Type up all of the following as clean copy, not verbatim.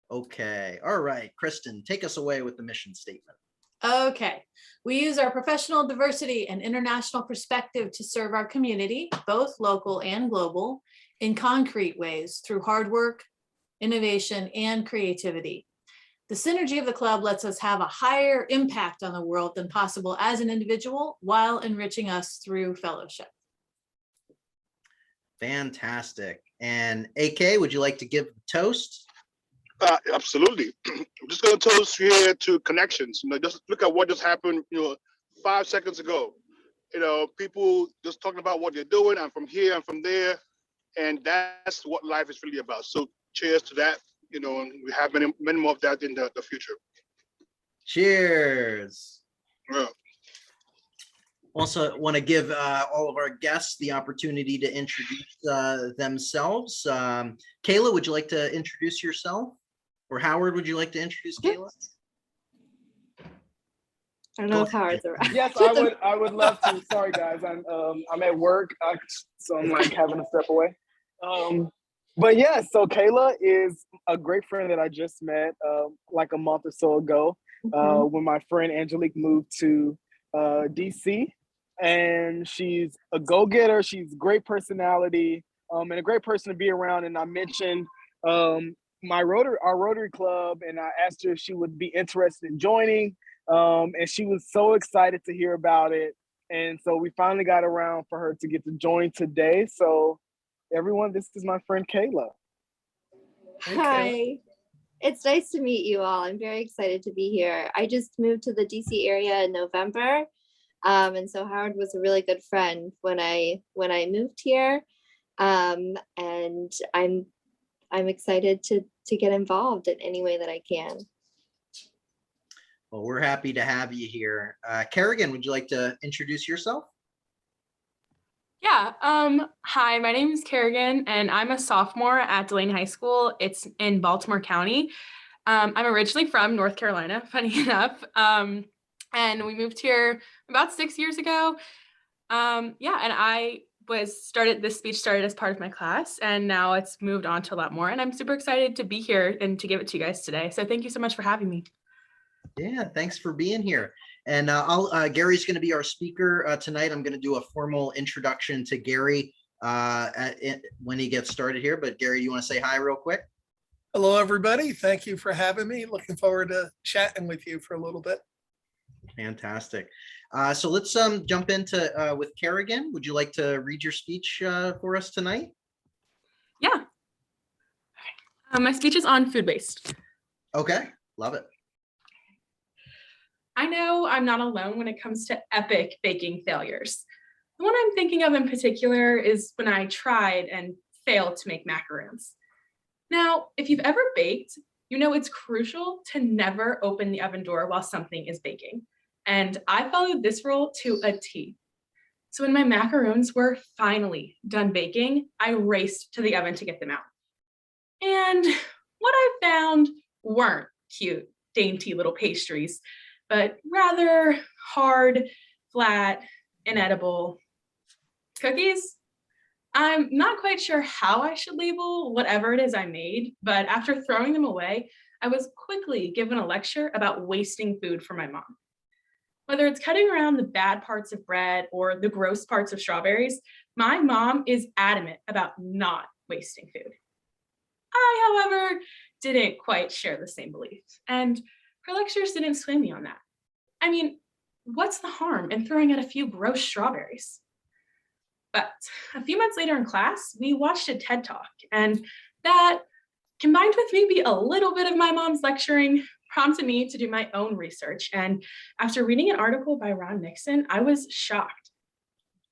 Okay. All right. Kristen, take us away with the mission statement. Okay. We use our professional diversity and international perspective to serve our community, both local and global, in concrete ways through hard work, innovation, and creativity. The synergy of the club lets us have a higher impact on the world than possible as an individual while enriching us through fellowship. Fantastic. And AK, would you like to give the toast? Absolutely. I'm just going to toast here to connections. Just look at what just happened, 5 seconds ago. People just talking about what they're doing. I'm from here, I'm from there. And that's what life is really about. So cheers to that, and we have many more of that in the future. Cheers. Yeah. Also want to give all of our guests the opportunity to introduce themselves. Kayla, would you like to introduce yourself? Or Howard, would you like to introduce Kayla? I don't know if Howard's around. Yes, I would love to. Sorry, guys, I'm at work, so I'm like having to step away. But yeah, so Kayla is a great friend that I just met like a month or so ago when my friend Angelique moved to DC, and she's a go-getter. She's a great personality and a great person to be around. And I mentioned our Rotary Club, and I asked her if she would be interested in joining, and she was so excited to hear about it. And so we finally got around for her to get to join today. So everyone, this is my friend Kayla. Hi, it's nice to meet you all. I'm very excited to be here. I just moved to the DC area in November, and so Howard was a really good friend when I moved here, and I'm excited to get involved in any way that I can. Well, we're happy to have you here. Kerrigan, would you like to introduce yourself? Yeah. Hi, my name is Kerrigan, and I'm a sophomore at Delaney High School. It's in Baltimore County. I'm originally from North Carolina, funny enough. And we moved here about 6 years ago. And this speech started as part of my class, and now it's moved on to a lot more. And I'm super excited to be here and to give it to you guys today. So thank you so much for having me. Yeah, thanks for being here. And Gary's going to be our speaker tonight. I'm going to do a formal introduction to Gary when he gets started here. But Gary, you want to say hi real quick? Hello, everybody. Thank you for having me. Looking forward to chatting with you for a little bit. Fantastic. So let's jump into with Kerrigan. Would you like to read your speech for us tonight? Yeah. My speech is on food waste. Okay, love it. I know I'm not alone when it comes to epic baking failures. The one I'm thinking of in particular is when I tried and failed to make macaroons. Now, if you've ever baked, you know it's crucial to never open the oven door while something is baking. And I followed this rule to a T. So when my macaroons were finally done baking, I raced to the oven to get them out. And what I found weren't cute, dainty little pastries, but rather hard, flat, inedible cookies. I'm not quite sure how I should label whatever it is I made, but after throwing them away, I was quickly given a lecture about wasting food from my mom. Whether it's cutting around the bad parts of bread or the gross parts of strawberries, my mom is adamant about not wasting food. I, however, didn't quite share the same beliefs, and her lectures didn't sway me on that. I mean, what's the harm in throwing out a few gross strawberries? But a few months later in class, we watched a TED Talk, and that, combined with maybe a little bit of my mom's lecturing, prompted me to do my own research. And after reading an article by Ron Nixon, I was shocked.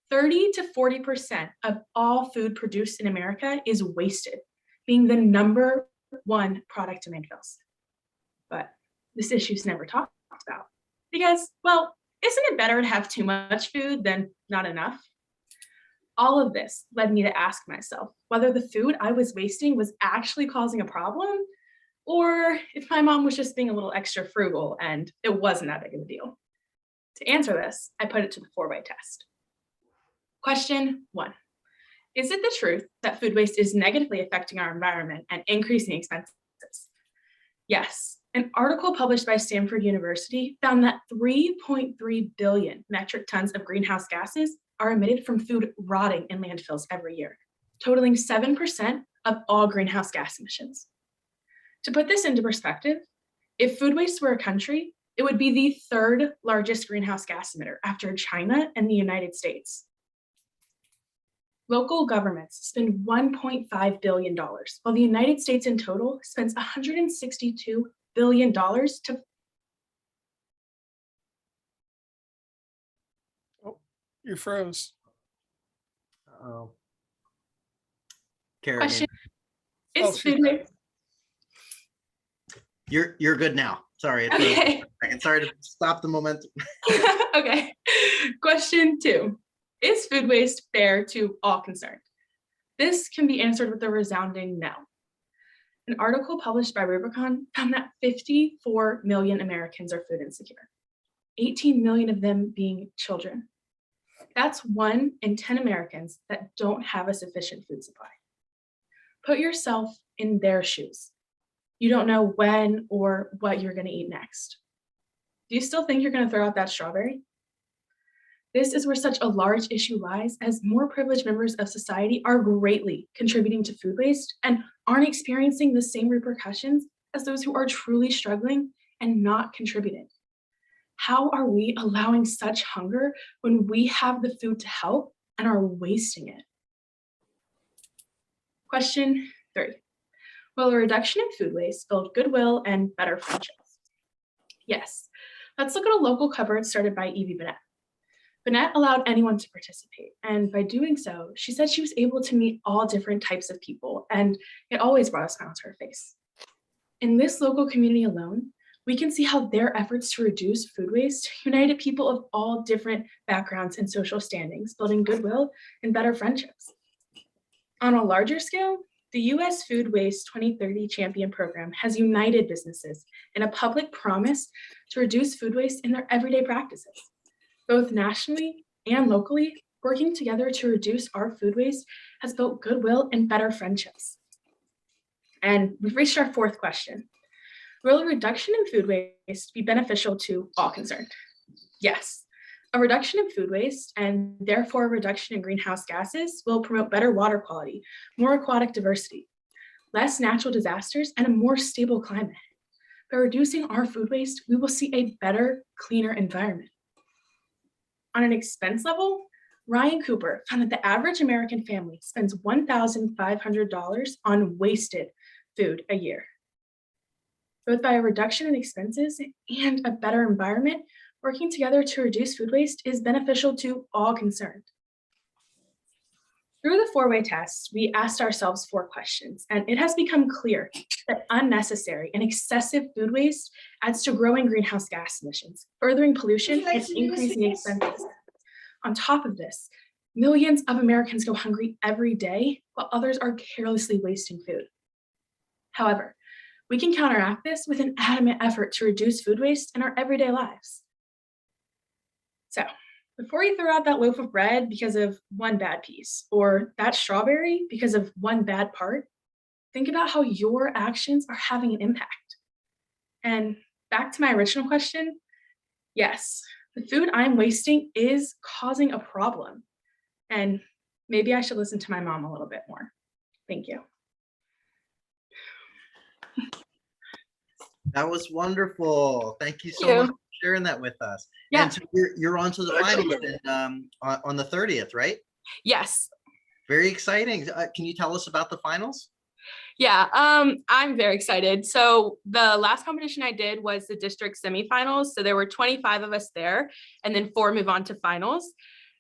30 to 40% of all food produced in America is wasted, being the number one product in landfills. But this issue's never talked about because, well, isn't it better to have too much food than not enough? All of this led me to ask myself whether the food I was wasting was actually causing a problem, or if my mom was just being a little extra frugal and it wasn't that big of a deal. To answer this, I put it to the 4-way test. Question 1. Is it the truth that food waste is negatively affecting our environment and increasing expenses? Yes. An article published by Stanford University found that 3.3 billion metric tons of greenhouse gases are emitted from food rotting in landfills every year, totaling 7% of all greenhouse gas emissions. To put this into perspective, if food waste were a country, it would be the third largest greenhouse gas emitter after China and the United States. Local governments spend $1.5 billion, while the United States in total spends $162 billion to. Oh, you froze. Oh. Kerrigan, Question. Oh, Is she's food back. waste. you're good now. Sorry. Okay. Sorry to stop the momentum. Okay. Question 2. Is food waste fair to all concerned? This can be answered with a resounding no. An article published by Rubicon found that 54 million Americans are food insecure, 18 million of them being children. That's 1 in 10 Americans that don't have a sufficient food supply. Put yourself in their shoes. You don't know when or what you're going to eat next. Do you still think you're going to throw out that strawberry? This is where such a large issue lies, as more privileged members of society are greatly contributing to food waste and aren't experiencing the same repercussions as those who are truly struggling and not contributing. How are we allowing such hunger when we have the food to help and are wasting it? Question 3. Will a reduction in food waste build goodwill and better friendships? Yes. Let's look at a local cupboard started by Evie Bennett. Bennett allowed anyone to participate, and by doing so, she said she was able to meet all different types of people, and it always brought a smile to her face. In this local community alone, we can see how their efforts to reduce food waste united people of all different backgrounds and social standings, building goodwill and better friendships. On a larger scale, the U.S. Food Waste 2030 Champion Program has united businesses in a public promise to reduce food waste in their everyday practices. Both nationally and locally, working together to reduce our food waste has built goodwill and better friendships. And we've reached our 4th question. Will a reduction in food waste be beneficial to all concerned? Yes. A reduction in food waste and therefore a reduction in greenhouse gases will promote better water quality, more aquatic diversity, less natural disasters, and a more stable climate. By reducing our food waste, we will see a better, cleaner environment. On an expense level, Ryan Cooper found that the average American family spends $1,500 on wasted food a year. Both by a reduction in expenses and a better environment, working together to reduce food waste is beneficial to all concerned. Through the 4-way test, we asked ourselves 4 questions, and it has become clear that unnecessary and excessive food waste adds to growing greenhouse gas emissions, furthering pollution and increasing expenses. On top of this, millions of Americans go hungry every day, while others are carelessly wasting food. However, we can counteract this with an adamant effort to reduce food waste in our everyday lives. So, before you throw out that loaf of bread because of one bad piece, or that strawberry because of one bad part, think about how your actions are having an impact. And back to my original question, yes, the food I'm wasting is causing a problem. And maybe I should listen to my mom a little bit more. Thank you. That was wonderful. Thank you so much for sharing that with us. Yeah. And so you're on to the finals on the 30th, right? Yes. Very exciting. Can you tell us about the finals? Yeah, I'm very excited. So the last competition I did was the district semifinals. So there were 25 of us there, and then 4 move on to finals.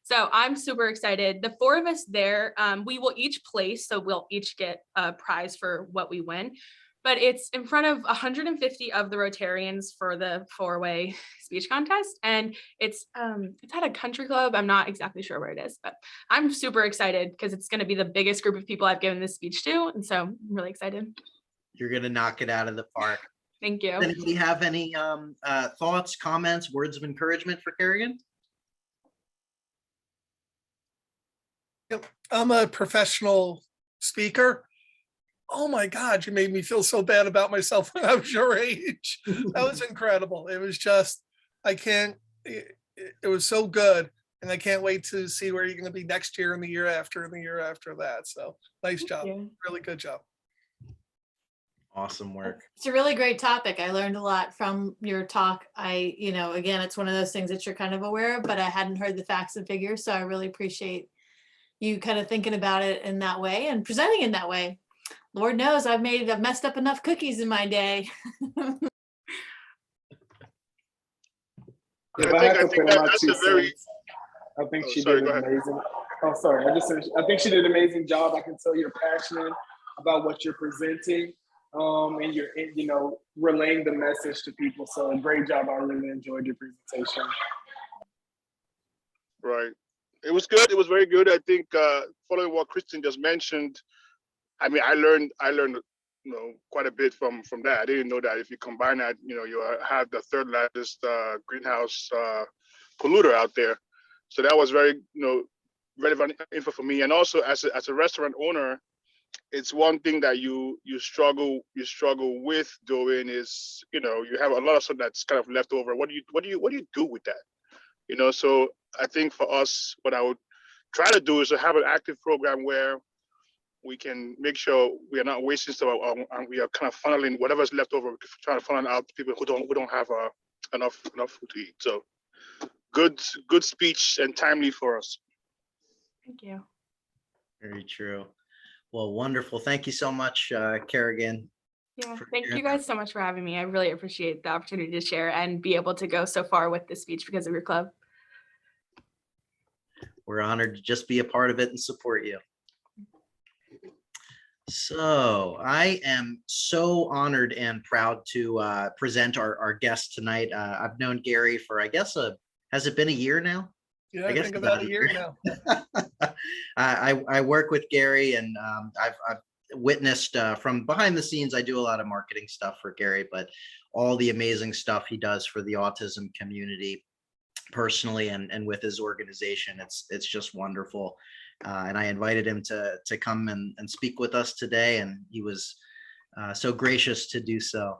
So I'm super excited. The 4 of us there, we will each place, so we'll each get a prize for what we win. But it's in front of 150 of the Rotarians for the 4-way speech contest. And it's at a country club. I'm not exactly sure where it is, but I'm super excited because it's going to be the biggest group of people I've given this speech to. And so I'm really excited. You're going to knock it out of the park. Thank you. Does anybody have any thoughts, comments, words of encouragement for Kerrigan? I'm a professional speaker. oh my God, you made me feel so bad about myself when I was your age. That was incredible. It was just, I can't, it was so good. And I can't wait to see where you're going to be next year and the year after and the year after that. So nice job. you. Really good job. Awesome work. It's a really great topic. I learned a lot from your talk. Again, it's one of those things that you're kind of aware of, but I hadn't heard the facts and figures. So I really appreciate you kind of thinking about it in that way and presenting in that way. Lord knows I've messed up enough cookies in my day. If I had to put in my that's 2 a very. cents, I think Oh, she sorry, did go an ahead. amazing. Oh, sorry. I think she did an amazing job. I can tell you're passionate about what you're presenting, and you're relaying the message to people. So a great job. I really enjoyed your presentation. Right. It was good. It was very good. I think following what Kristen just mentioned, I mean, I learned quite a bit from that. I didn't know that if you combine that, you have the third largest greenhouse polluter out there. So that was very relevant info for me. And also as a restaurant owner, it's one thing that you struggle with doing is you have a lot of stuff that's kind of left over. What do you do with that? So I think for us, what I would try to do is to have an active program where we can make sure we are not wasting stuff and we are kind of funneling whatever's left over, trying to funnel out to people who don't have enough food to eat. So good speech and timely for us. Thank you. Very true. Well, wonderful. Thank you so much, Kerrigan. Yeah, for thank sharing you guys so much for having me. I really appreciate the opportunity to share and be able to go so far with this speech because of your club. We're honored to just be a part of it and support you. So I am so honored and proud to present our guest tonight. I've known Gary for, I guess, has it been a year now? Yeah, I think about a year now. I work with Gary, and I've witnessed from behind the scenes. I do a lot of marketing stuff for Gary, but all the amazing stuff he does for the autism community personally and with his organization, it's just wonderful. And I invited him to come and speak with us today, and he was so gracious to do so.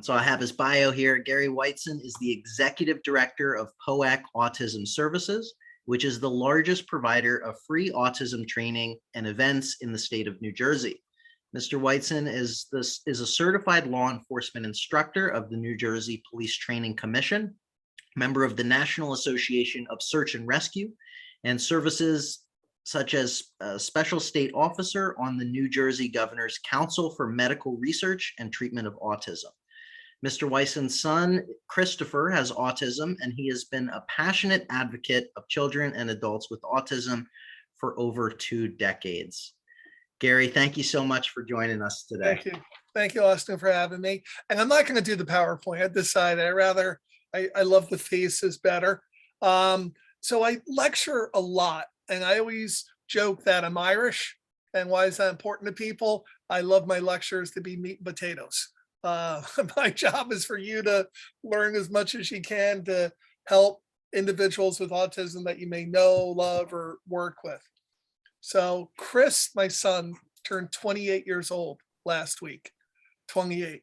So I have his bio here. Gary Weitzen is the Executive Director of POAC Autism Services, which is the largest provider of free autism training and events in the state of New Jersey. Mr. Weitzen is a certified law enforcement instructor of the New Jersey Police Training Commission, member of the National Association of Search and Rescue, and services such as a special state officer on the New Jersey Governor's Council for Medical Research and Treatment of Autism. Mr. Weissen's son, Christopher, has autism, and he has been a passionate advocate of children and adults with autism for over 2 decades. Gary, thank you so much for joining us today. Thank you. Thank you, Austin, for having me. And I'm not going to do the PowerPoint. I decided I love the faces better. So I lecture a lot, and I always joke that I'm Irish. And why is that important to people? I love my lectures to be meat and potatoes. My job is for you to learn as much as you can to help individuals with autism that you may know, love, or work with. So Chris, my son, turned 28 years old last week, 28.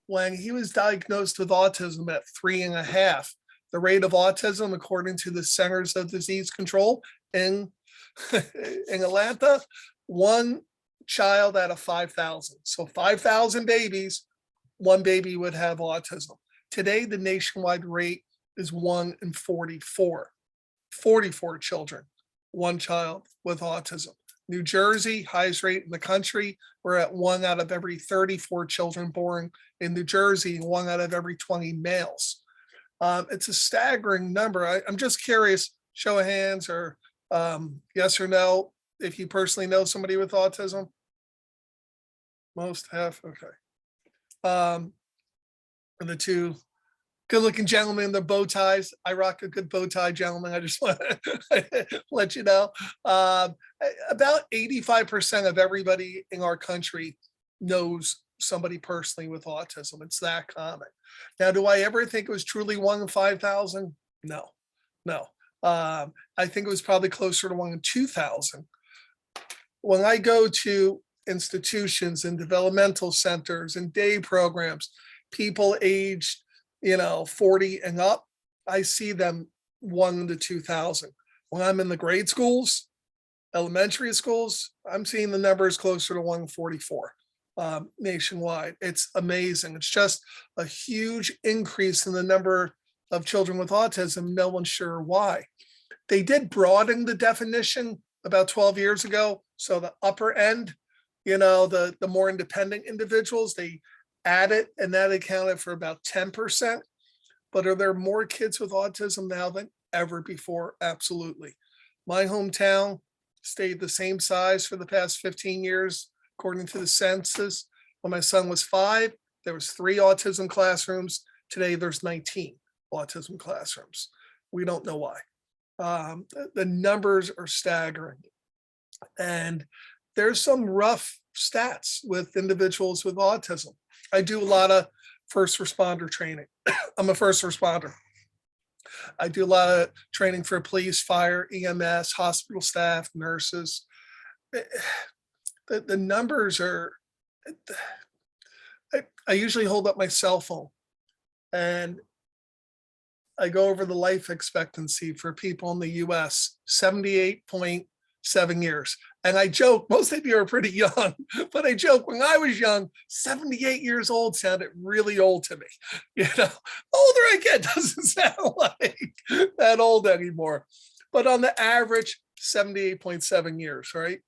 When he was diagnosed with autism at 3.5, the rate of autism, according to the Centers of Disease Control in Atlanta, 1 child out of 5,000. So 5,000 babies, 1 baby would have autism. Today, the nationwide rate is 1 in 44. 44 children, 1 child with autism. New Jersey, highest rate in the country. We're at 1 out of every 34 children born in New Jersey, and 1 out of every 20 males. It's a staggering number. I'm just curious, show of hands or yes or no, if you personally know somebody with autism. Most have, okay. And the 2 good-looking gentlemen in their bow ties. I rock a good bow tie, gentlemen. I just want to let you know. About 85% of everybody in our country knows somebody personally with autism. It's that common. Now, do I ever think it was truly 1 in 5,000? No. I think it was probably closer to 1 in 2,000. When I go to institutions and developmental centers and day programs, people aged, 40 and up, I see them 1 to 2,000. When I'm in the grade schools, elementary schools, I'm seeing the numbers closer to 144 nationwide. It's amazing. It's just a huge increase in the number of children with autism. No one's sure why. They did broaden the definition about 12 years ago. So the upper end, the more independent individuals, they added, and that accounted for about 10%. But are there more kids with autism now than ever before? Absolutely. My hometown stayed the same size for the past 15 years, according to the census. When my son was 5, there was 3 autism classrooms. Today, there's 19 autism classrooms. We don't know why. The numbers are staggering. And there's some rough stats with individuals with autism. I do a lot of first responder training. I'm a first responder. I do a lot of training for police, fire, EMS, hospital staff, nurses. The numbers are, I usually hold up my cell phone and I go over the life expectancy for people in the US, 78.7 years. And I joke, most of you are pretty young, but I joke, when I was young, 78 years old sounded really old to me. The older I get, doesn't sound like that old anymore. But on the average, 78.7 years, right?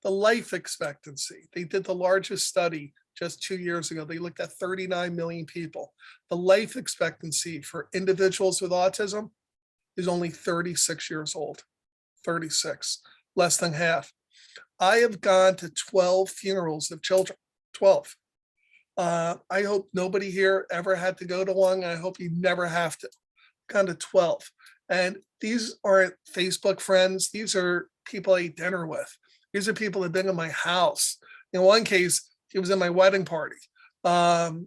The life expectancy, they did the largest study just 2 years ago. They looked at 39 million people. The life expectancy for individuals with autism is only 36 years old. 36, less than half. I have gone to 12 funerals of children, 12. I hope nobody here ever had to go to one. I hope you never have to. Gone to 12. And these aren't Facebook friends. These are people I eat dinner with. These are people that have been in my house. In one case, he was in my wedding party. 9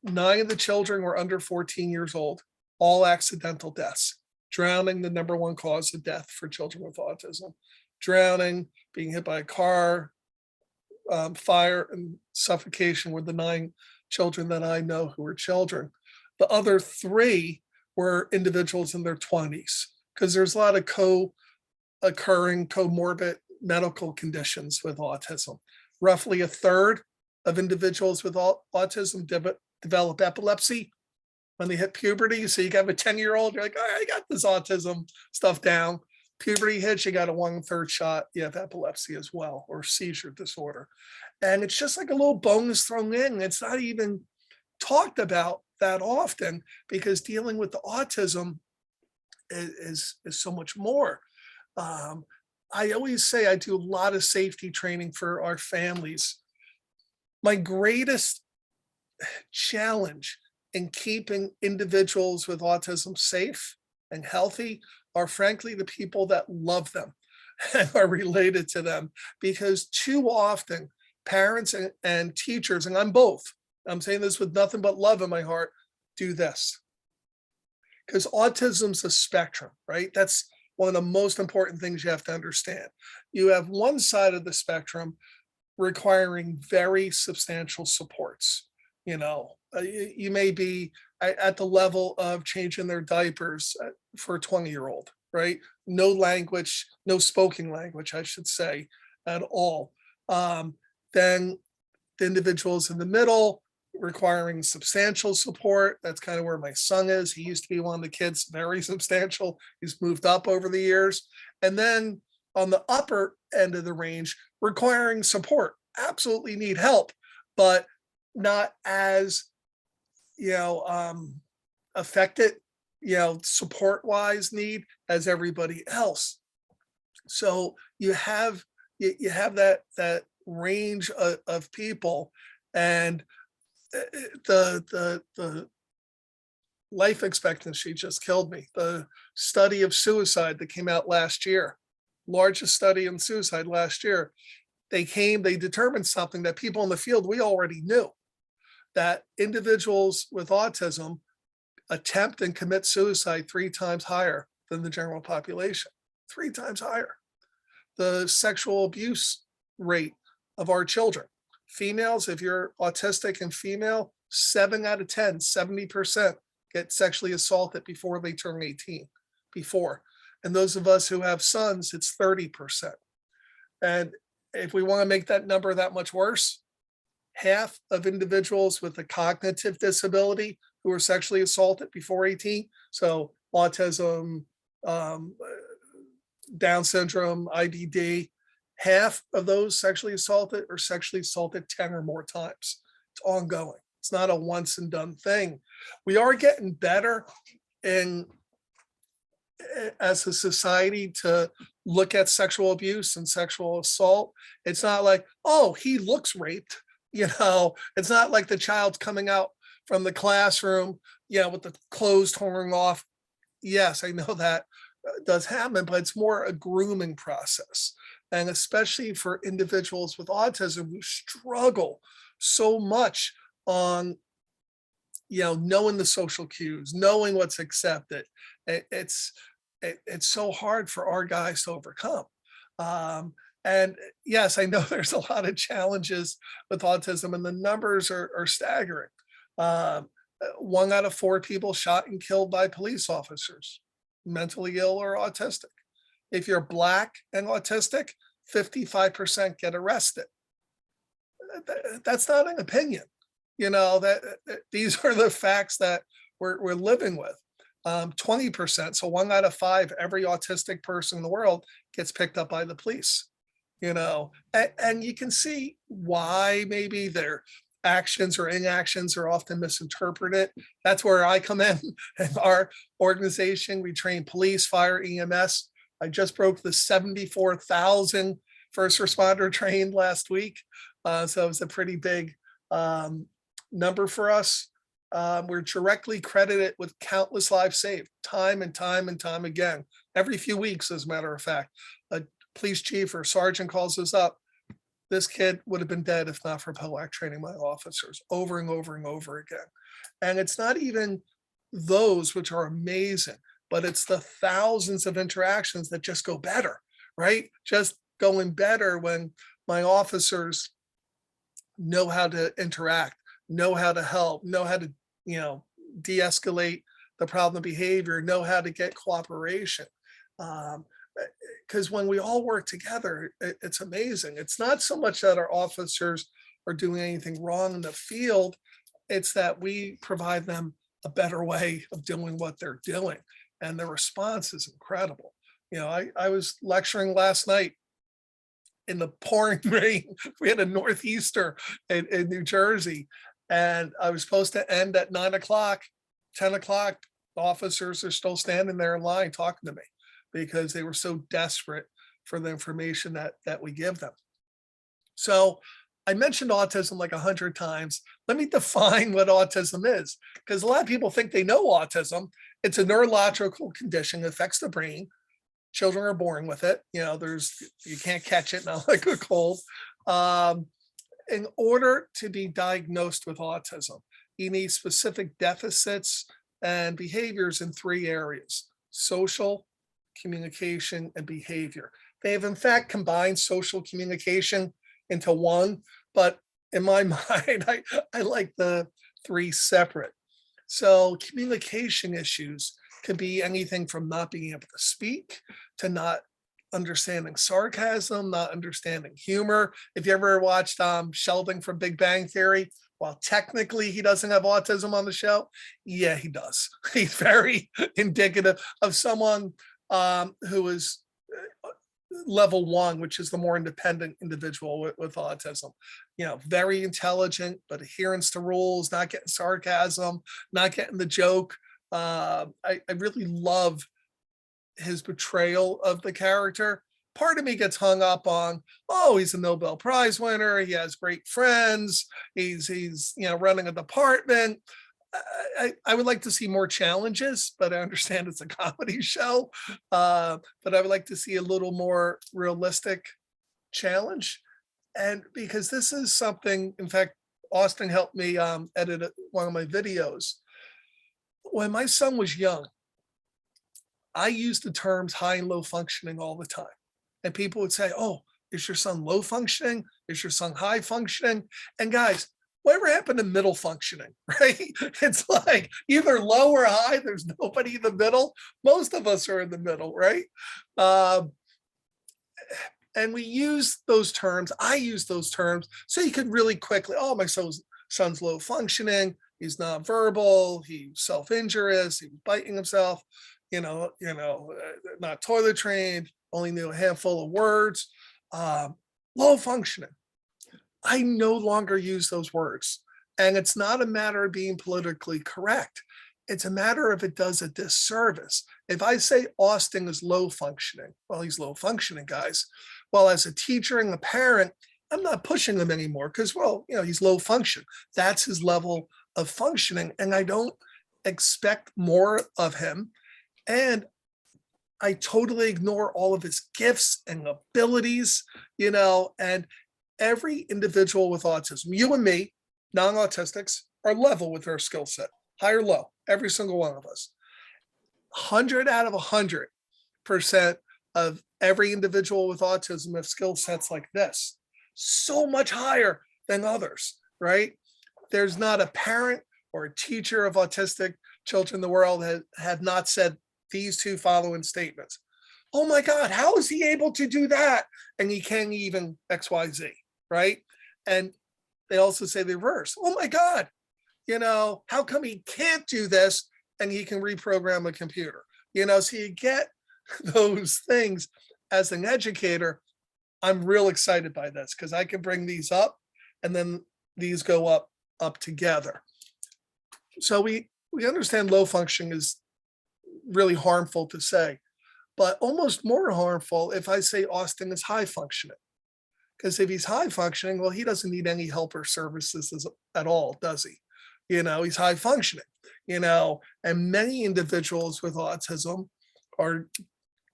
of the children were under 14 years old, all accidental deaths. Drowning, the number 1 cause of death for children with autism. Drowning, being hit by a car, fire, and suffocation were the 9 children that I know who were children. The other 3 were individuals in their 20s, because there's a lot of co-occurring comorbid medical conditions with autism. Roughly a third of individuals with autism develop epilepsy when they hit puberty. So you have a 10-year-old, you're like, all right, I got this autism stuff down. Puberty hits, you got a 1/3 shot, you have epilepsy as well, or seizure disorder. And it's just like a little bonus thrown in. It's not even talked about that often, because dealing with the autism is so much more. I always say I do a lot of safety training for our families. My greatest challenge in keeping individuals with autism safe and healthy are frankly the people that love them and are related to them, because too often parents and teachers, and I'm both, I'm saying this with nothing but love in my heart, do this. Because autism's a spectrum, right? That's one of the most important things you have to understand. You have one side of the spectrum requiring very substantial supports. You may be at the level of changing their diapers for a 20-year-old, right? No language, no spoken language, I should say, at all. Then the individuals in the middle requiring substantial support. That's kind of where my son is. He used to be one of the kids, very substantial. He's moved up over the years. And then on the upper end of the range, requiring support, absolutely need help, but not as, affected, support-wise need as everybody else. So you have that range of people, and the life expectancy just killed me. The study of suicide that came out last year, largest study in suicide last year, they determined something that people in the field, we already knew, that individuals with autism attempt and commit suicide 3 times higher than the general population, 3 times higher. The sexual abuse rate of our children. Females, if you're autistic and female, 7 out of 10, 70% get sexually assaulted before they turn 18, before. And those of us who have sons, it's 30%. And if we want to make that number that much worse, half of individuals with a cognitive disability who are sexually assaulted before 18, so autism, Down syndrome, IDD, half of those sexually assaulted are sexually assaulted 10 or more times. It's ongoing. It's not a once and done thing. We are getting better in as a society to look at sexual abuse and sexual assault. It's not like, oh, he looks raped. It's not like the child's coming out from the classroom, with the clothes torn off. Yes, I know that does happen, but it's more a grooming process. And especially for individuals with autism who struggle so much on, knowing the social cues, knowing what's accepted. It's so hard for our guys to overcome. And yes, I know there's a lot of challenges with autism, and the numbers are staggering. 1 out of 4 people shot and killed by police officers, mentally ill or autistic. If you're Black and autistic, 55% get arrested. That's not an opinion. That these are the facts that we're living with. 20%, so 1 out of 5, every autistic person in the world gets picked up by the police. And you can see why maybe their actions or inactions are often misinterpreted. That's where I come in. In our organization, we train police, fire, EMS. I just broke the 74,000 first responder trained last week. So it was a pretty big number for us. We're directly credited with countless lives saved, time and time and time again. Every few weeks, as a matter of fact, a police chief or sergeant calls us up. This kid would have been dead if not for POAC training my officers, over and over and over again. And it's not even those, which are amazing, but it's the thousands of interactions that just go better, right? Just going better when my officers know how to interact, know how to help, know how to, de-escalate the problem behavior, know how to get cooperation. Because when we all work together, it's amazing. It's not so much that our officers are doing anything wrong in the field, it's that we provide them a better way of doing what they're doing. And the response is incredible. I was lecturing last night in the pouring rain. We had a northeaster in New Jersey, and I was supposed to end at 9 o'clock, 10 o'clock. The officers are still standing there in line talking to me because they were so desperate for the information that we give them. So I mentioned autism like 100 times. Let me define what autism is, because a lot of people think they know autism. It's a neurological condition that affects the brain. Children are born with it. You can't catch it, not like a cold. In order to be diagnosed with autism, you need specific deficits and behaviors in 3 areas: social, communication, and behavior. They have in fact combined social communication into one, but in my mind, I like the 3 separate. So communication issues could be anything from not being able to speak to not understanding sarcasm, not understanding humor. If you ever watched Sheldon from Big Bang Theory, while technically he doesn't have autism on the show, yeah, he does. He's very indicative of someone who is level 1, which is the more independent individual with autism. Very intelligent, but adherence to rules, not getting sarcasm, not getting the joke. I really love his portrayal of the character. Part of me gets hung up on, oh, he's a Nobel Prize winner, he has great friends, he's running a department. I would like to see more challenges, but I understand it's a comedy show. But I would like to see a little more realistic challenge. And because this is something, in fact, Austin helped me edit one of my videos. When my son was young, I used the terms high and low functioning all the time. And people would say, oh, Is your son low functioning? Is your son high functioning? And guys, whatever happened to middle functioning, right? It's like either low or high. There's nobody in the middle. Most of us are in the middle, right? And we use those terms. I use those terms so you could really quickly, oh, my son's low functioning. He's nonverbal. He's self-injurious. He was biting himself. Not toilet trained. Only knew a handful of words. Low functioning. I no longer use those words. And it's not a matter of being politically correct. It's a matter of it does a disservice. If I say Austin is low functioning, well, he's low functioning, guys. Well, as a teacher and a parent, I'm not pushing him anymore because, well, he's low function. That's his level of functioning. And I don't expect more of him. And I totally ignore all of his gifts and abilities, and every individual with autism, you and me, non-autistics, are level with their skill set, high or low, every single one of us. 100 out of 100% of every individual with autism have skill sets like this, so much higher than others, right? There's not a parent or a teacher of autistic children in the world that have not said these two following statements. Oh my God, how is he able to do that? And he can't even XYZ, right? And they also say the reverse. Oh my God, how come he can't do this and he can reprogram a computer? So you get those things. As an educator, I'm real excited by this because I can bring these up and then these go up together. So we understand low functioning is really harmful to say, but almost more harmful if I say Austin is high functioning. Because if he's high functioning, well, he doesn't need any help or services at all, does he? He's high functioning, and many individuals with autism are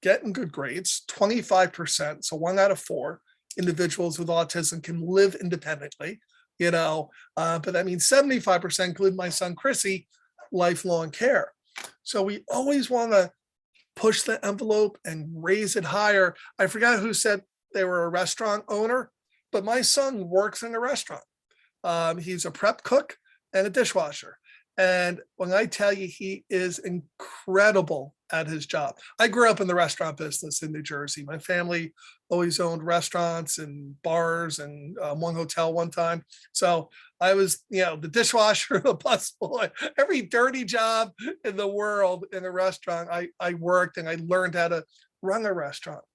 getting good grades, 25%. So 1 out of 4 individuals with autism can live independently, but that means 75%, including my son, Chrissy, lifelong care. So we always want to push the envelope and raise it higher. I forgot who said they were a restaurant owner, but my son works in a restaurant. He's a prep cook and a dishwasher. And when I tell you, he is incredible at his job. I grew up in the restaurant business in New Jersey. My family always owned restaurants and bars and one hotel one time. So I was, the dishwasher, the busboy, every dirty job in the world in a restaurant. I worked and I learned how to run a restaurant.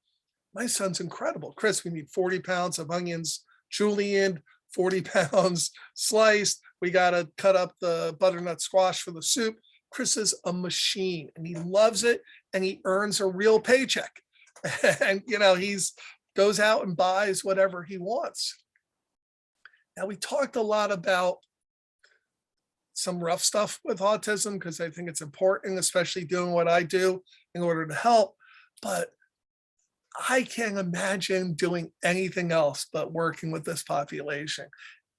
My son's incredible. Chris, we need 40 pounds of onions julienned, 40 pounds sliced. We got to cut up the butternut squash for the soup. Chris is a machine and he loves it and he earns a real paycheck. And, he's goes out and buys whatever he wants. Now, we talked a lot about some rough stuff with autism because I think it's important, especially doing what I do in order to help. But I can't imagine doing anything else but working with this population.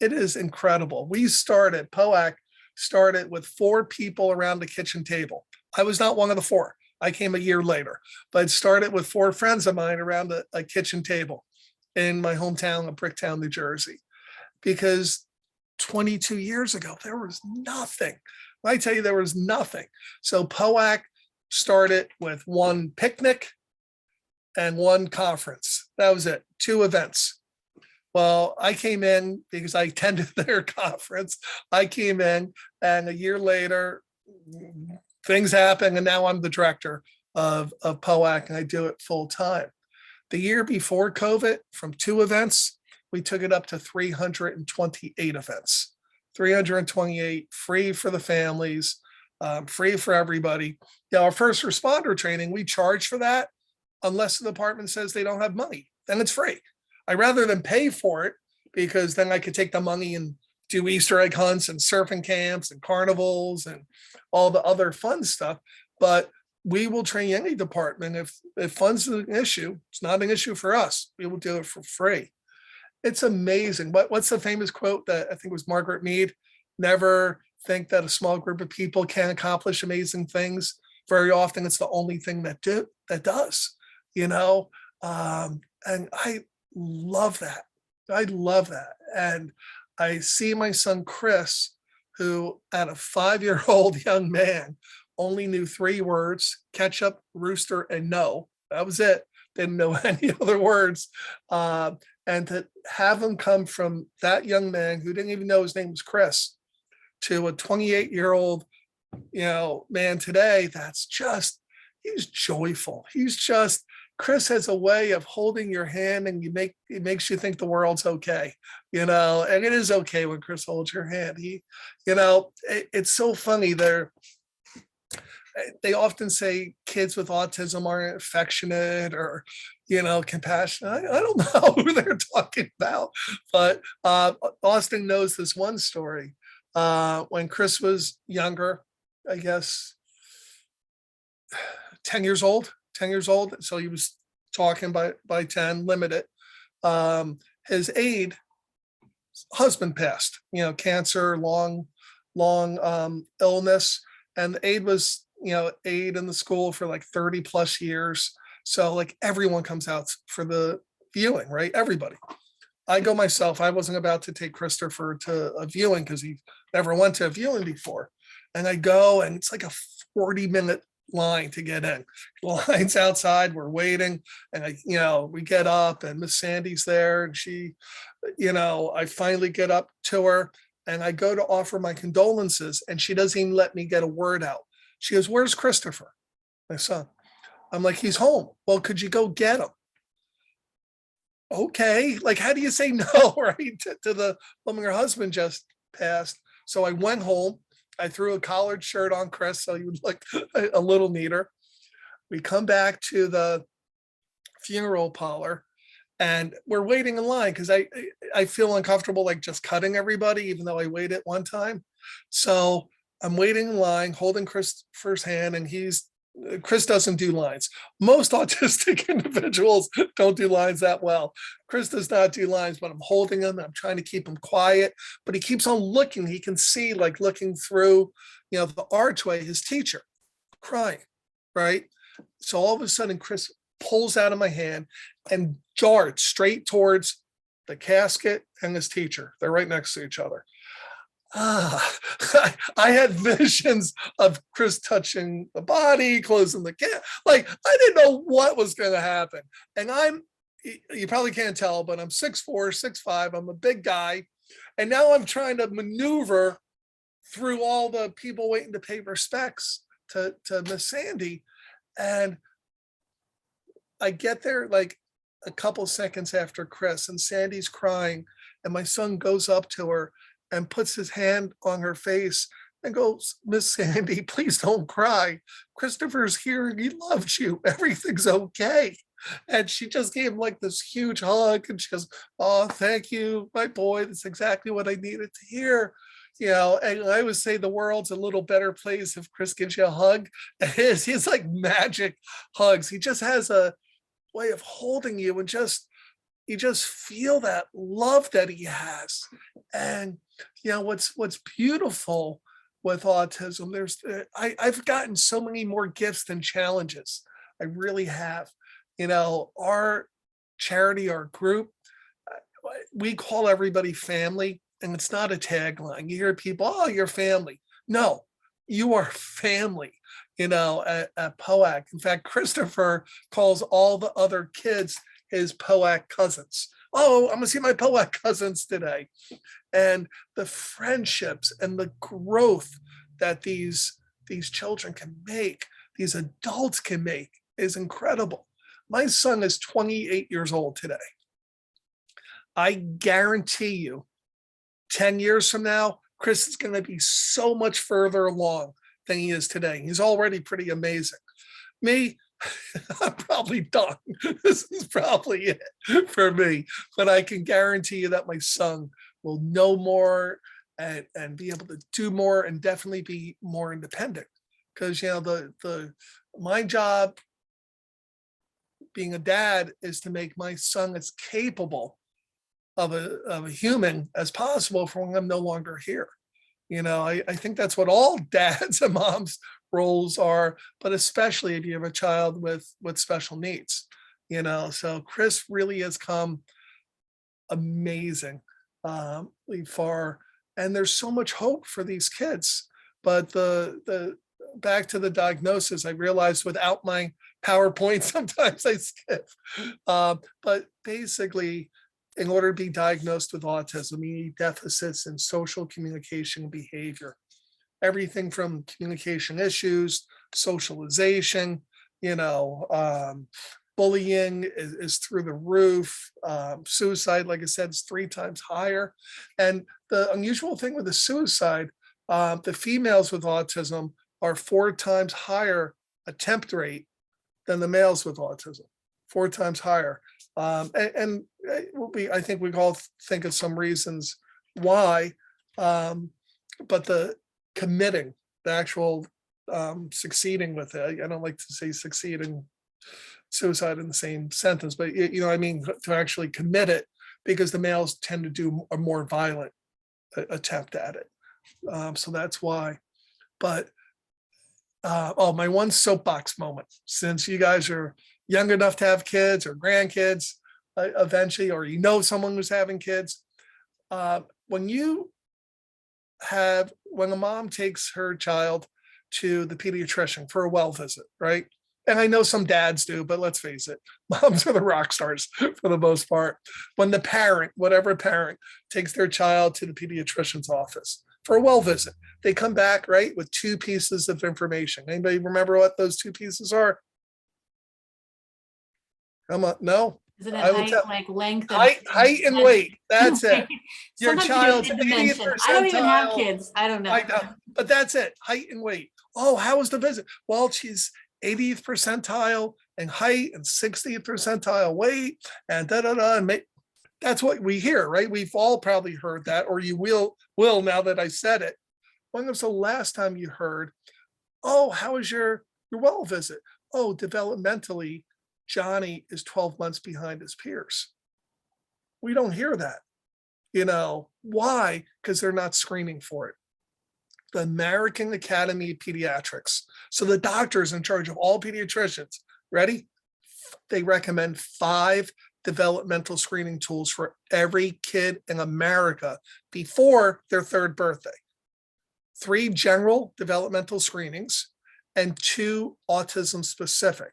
It is incredible. POAC started with 4 people around the kitchen table. I was not one of the 4. I came a year later, but it started with 4 friends of mine around a kitchen table in my hometown of Bricktown, New Jersey, because 22 years ago, there was nothing. When I tell you there was nothing. So POAC started with 1 picnic and 1 conference. That was it, 2 events. Well, I came in because I attended their conference. I came in and a year later, things happened and now I'm the director of POAC and I do it full time. The year before COVID, from 2 events, we took it up to 328 events. 328 free for the families, free for everybody. Our first responder training, we charge for that unless the department says they don't have money, then it's free. I'd rather than pay for it because then I could take the money and do Easter egg hunts and surfing camps and carnivals and all the other fun stuff. But we will train any department. If funds is an issue, it's not an issue for us. We will do it for free. It's amazing. What's the famous quote that I think was Margaret Mead? Never think that a small group of people can accomplish amazing things. Very often it's the only thing that does, and I love that. I love that. And I see my son, Chris, who at a 5-year-old young man only knew 3 words: ketchup, rooster, and no. That was it. Didn't know any other words. And to have him come from that young man who didn't even know his name was Chris to a 28-year-old, man today, that's just, he's joyful. He's just, Chris has a way of holding your hand, and it makes you think the world's okay, and it is okay when Chris holds your hand. It's so funny. They often say kids with autism aren't affectionate or, compassionate. I don't know who they're talking about, but Austin knows this one story. When Chris was younger, I guess 10 years old. So he was talking by 10, limited. His aide husband passed, cancer, long illness. And the aide was, aide in the school for like 30 plus years. So like everyone comes out for the viewing, right? Everybody. I go myself. I wasn't about to take Christopher to a viewing because he never went to a viewing before. And I go, and it's like a 40-minute line to get in. The line's outside, we're waiting, and we get up, and Miss Sandy's there, and she, I finally get up to her, and I go to offer my condolences, and she doesn't even let me get a word out. She goes, "Where's Christopher, my son?" I'm like, "He's home." "Well, could you go get him?" Okay, like, how do you say no, right? To the woman her husband just passed. So I went home. I threw a collared shirt on Chris so he would look a little neater. We come back to the funeral parlor, and we're waiting in line because I feel uncomfortable like just cutting everybody, even though I waited one time. So I'm waiting in line, holding Christopher's hand, and Chris doesn't do lines. Most autistic individuals don't do lines that well. Chris does not do lines, but I'm holding him. I'm trying to keep him quiet, but he keeps on looking. He can see, like, looking through, the archway, his teacher crying, right? So all of a sudden, Chris pulls out of my hand and darts straight towards the casket and his teacher. They're right next to each other. I had visions of Chris touching the body, closing the gap. Like, I didn't know what was going to happen. And you probably can't tell, but I'm 6'4", 6'5". I'm a big guy. And now I'm trying to maneuver through all the people waiting to pay respects to Miss Sandy. And I get there like a couple seconds after Chris, and Sandy's crying. And my son goes up to her and puts his hand on her face and goes, "Miss Sandy, please don't cry. Christopher's here and he loves you. Everything's okay." And she just gave him like this huge hug, and she goes, "Oh, thank you, my boy. That's exactly what I needed to hear." And I always say the world's a little better place if Chris gives you a hug. He's like magic hugs. He just has a way of holding you, and you just feel that love that he has. And what's beautiful with autism, I've gotten so many more gifts than challenges. I really have. Our charity, our group, we call everybody family, and it's not a tagline. You hear people, "Oh, you're family." No, you are family. At POAC. In fact, Christopher calls all the other kids his POAC cousins. "Oh, I'm gonna see my POAC cousins today." And the friendships and the growth that these children can make, these adults can make, is incredible. My son is 28 years old today. I guarantee you, 10 years from now, Chris is going to be so much further along than he is today. He's already pretty amazing. Me, I'm probably done. This is probably it for me. But I can guarantee you that my son will know more and be able to do more, and definitely be more independent. Because my job being a dad is to make my son as capable of a human as possible for when I'm no longer here. I think that's what all dads and moms roles are, but especially if you have a child with special needs. So Chris really has come amazing, far, and there's so much hope for these kids. But the back to the diagnosis, I realized without my PowerPoint, sometimes I skip. But basically, in order to be diagnosed with autism, you need deficits in social communication and behavior. Everything from communication issues, socialization, bullying is through the roof. Suicide, like I said, is 3 times higher. And the unusual thing with the suicide, the females with autism are 4 times higher attempt rate than the males with autism, 4 times higher. I think we all think of some reasons why, but the committing, the actual succeeding with it. I don't like to say succeeding suicide in the same sentence, but I mean, to actually commit it, because the males tend to do a more violent attempt at it. So that's why. But my one soapbox moment, since you guys are young enough to have kids or grandkids eventually, or someone who's having kids, when a mom takes her child to the pediatrician for a well visit, right? And I know some dads do, but let's face it, moms are the rock stars for the most part. When the parent, whatever parent, takes their child to the pediatrician's office for a well visit, they come back, right, with 2 pieces of information. Anybody remember what those 2 pieces are? Come on, no? Is it a I will height, tell- like length? Height and weight. That's it. Your Sometimes you do child's 80th dimension. I don't even have percentile. kids. I don't know. I know, but that's it. Height and weight. Oh, how was the visit? Well, she's 80th percentile in height and 60th percentile weight, and and that's what we hear, right? We've all probably heard that, or you will now that I said it. When was the last time you heard, oh, how was your well visit? Oh, developmentally, Johnny is 12 months behind his peers. We don't hear that. Why? Because they're not screening for it. The American Academy of Pediatrics. So the doctors in charge of all pediatricians, ready? They recommend 5 developmental screening tools for every kid in America before their 3rd birthday. 3 general developmental screenings and 2 autism specific.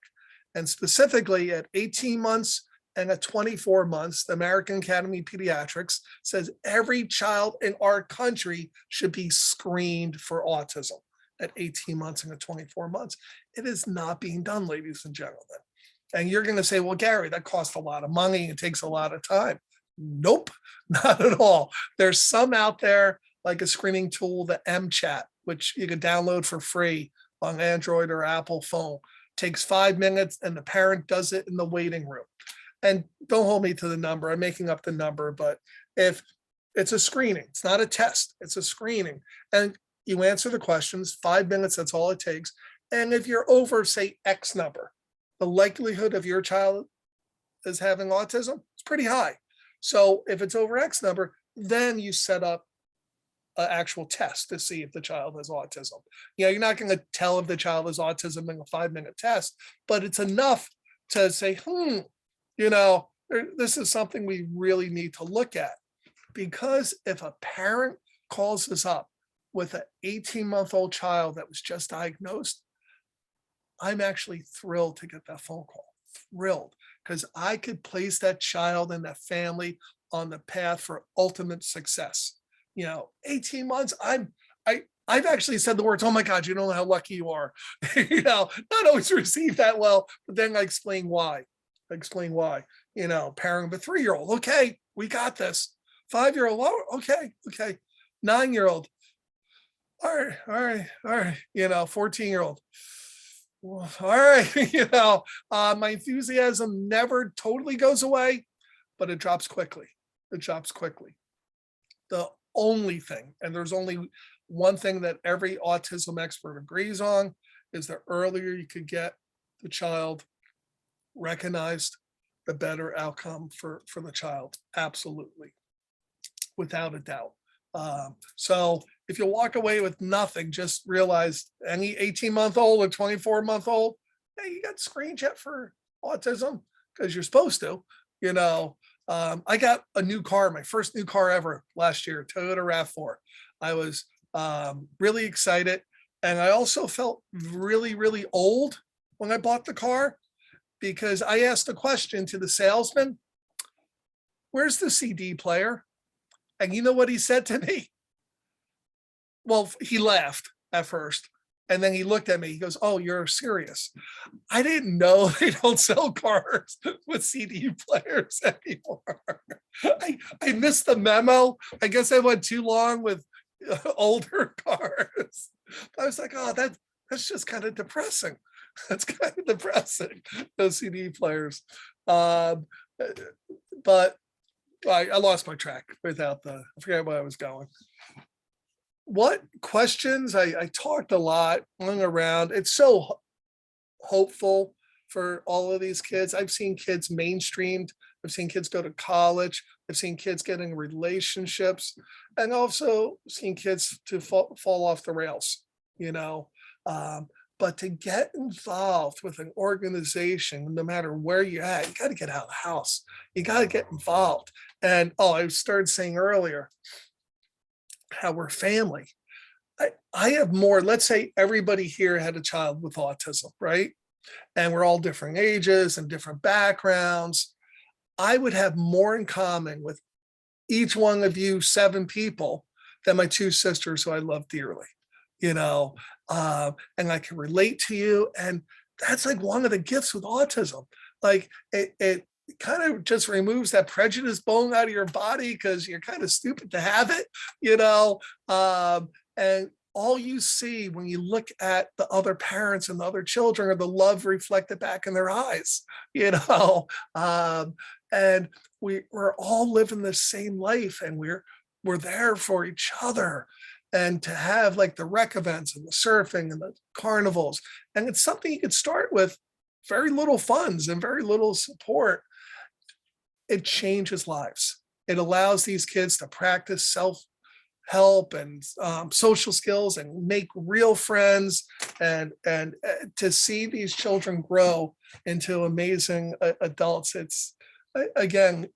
And specifically at 18 months and at 24 months, the American Academy of Pediatrics says every child in our country should be screened for autism at 18 months and at 24 months. It is not being done, ladies and gentlemen. And you're going to say, well, Gary, that costs a lot of money. It takes a lot of time. Nope, not at all. There's some out there, like a screening tool, the MChat, which you can download for free on Android or Apple phone. Takes 5 minutes and the parent does it in the waiting room. And don't hold me to the number. I'm making up the number, but if it's a screening, it's not a test, it's a screening. And you answer the questions, 5 minutes, that's all it takes. And if you're over, say, X number, the likelihood of your child is having autism is pretty high. So if it's over X number, then you set up an actual test to see if the child has autism. You're not going to tell if the child has autism in a 5-minute test, but it's enough to say, this is something we really need to look at. Because if a parent calls us up with an 18-month-old child that was just diagnosed, I'm actually thrilled to get that phone call. Thrilled, because I could place that child and that family on the path for ultimate success. 18 months, I've actually said the words, oh my God, you don't know how lucky you are. Not always received that well, but then I explain why. Parent of a 3-year-old, okay, we got this. 5-year-old, oh, okay. 9-year-old, all right. 14-year-old, all right. My enthusiasm never totally goes away, but it drops quickly. The only thing, and there's only one thing that every autism expert agrees on, is the earlier you could get the child recognized, the better outcome for the child. Absolutely, without a doubt. So if you walk away with nothing, just realize any 18-month-old or 24-month-old, hey, you got screen check for autism because you're supposed to. I got a new car, my first new car ever last year, Toyota RAV4. I was really excited. And I also felt really, really old when I bought the car because I asked a question to the salesman, where's the CD player? And you know what he said to me? Well, he laughed at first. And then he looked at me, he goes, oh, you're serious. I didn't know they don't sell cars with CD players anymore. I missed the memo. I guess I went too long with older cars. I was like, oh, that's just kind of depressing. That's kind of depressing, those CD players. But I lost my track I forget where I was going. What questions? I talked a lot, hung around. It's so hopeful for all of these kids. I've seen kids mainstreamed. I've seen kids go to college. I've seen kids getting relationships, and also seen kids to fall off the rails, but to get involved with an organization, no matter where you're at, you got to get out of the house. You got to get involved. And I started saying earlier how we're family. I have more, let's say everybody here had a child with autism, right? And we're all different ages and different backgrounds. I would have more in common with each one of you 7 people than my 2 sisters who I love dearly, and I can relate to you. And that's like one of the gifts with autism. Like it kind of just removes that prejudice bone out of your body because you're kind of stupid to have it, and all you see when you look at the other parents and the other children are the love reflected back in their eyes, and we're all living the same life, and we're there for each other. And to have like the rec events and the surfing and the carnivals, and it's something you could start with very little funds and very little support. It changes lives. It allows these kids to practice self-help and social skills and make real friends, and to see these children grow into amazing adults. It's again,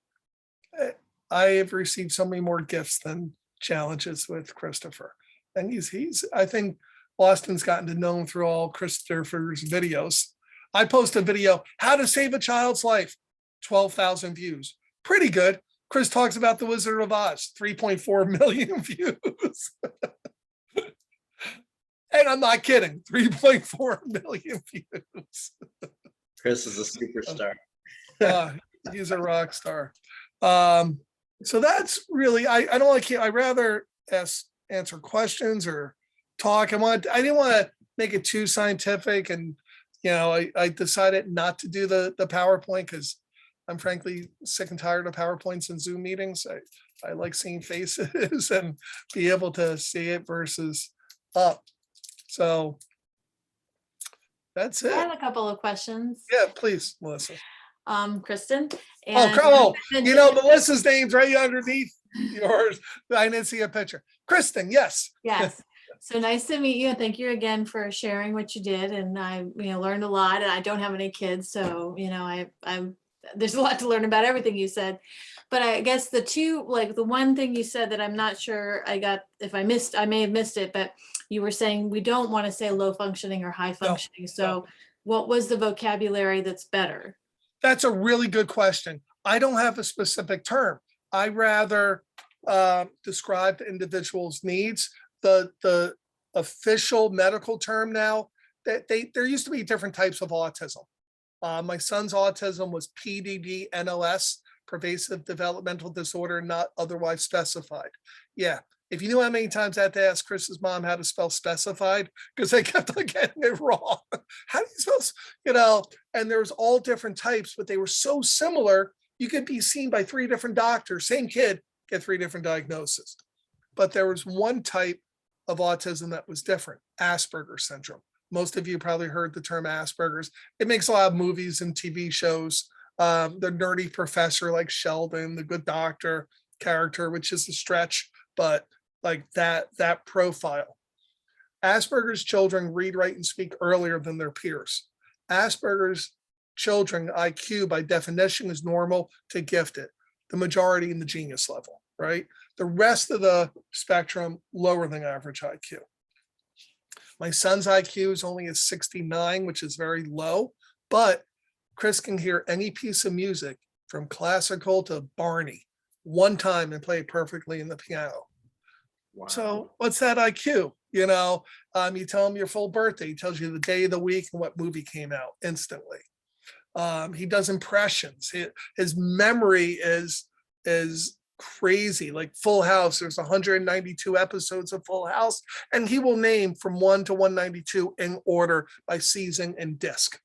I have received so many more gifts than challenges with Christopher. And he's I think Austin's gotten to know him through all Christopher's videos. I post a video, how to save a child's life, 12,000 views. Pretty good. Chris talks about the Wizard of Oz, 3.4 million views. And I'm not kidding, 3.4 million views. Chris is a superstar. He's a rock star. So that's really, I don't like, I rather answer questions or talk. I didn't want to make it too scientific, and I decided not to do the PowerPoint because I'm frankly sick and tired of PowerPoints and Zoom meetings. I like seeing faces and be able to see it versus up. So that's I it. have a couple of questions. Yeah, please, Melissa. Kristen. Melissa's name's right underneath yours. I didn't see a picture. Kristen, yes. Yes. So nice to meet you, and thank you again for sharing what you did. And I, learned a lot. And I don't have any kids, so I'm there's a lot to learn about everything you said. But I guess the one thing you said that I'm not sure I got, I may have missed it, but you were saying we don't want to say low functioning or high functioning. No, so what was the vocabulary that's better? That's a really good question. I don't have a specific term. I rather describe the individual's needs. The official medical term now, that there used to be different types of autism. My son's autism was PDD-NOS, pervasive developmental disorder not otherwise specified. Yeah, if you knew how many times I had to ask Chris's mom how to spell specified, because they kept on getting it wrong. How do you spell, and there's all different types, but they were so similar, you could be seen by 3 different doctors, same kid, get 3 different diagnoses. But there was one type of autism that was different, Asperger's syndrome. Most of you probably heard the term Asperger's. It makes a lot of movies and TV shows. The nerdy professor like Sheldon, the good doctor character, which is a stretch, but like that profile. Asperger's children read, write, and speak earlier than their peers. Asperger's children IQ by definition is normal to gifted. the majority in the genius level, right? The rest of the spectrum, lower than average IQ. My son's IQ is only a 69, which is very low, but Chris can hear any piece of music from classical to Barney one time and play it perfectly in the piano. Wow. So what's that IQ? You know, you tell him your full birthday, he tells you the day of the week and what movie came out instantly. He does impressions. His memory is crazy, like Full House. There's 192 episodes of Full House, and he will name from 1 to 192 in order by season and disc.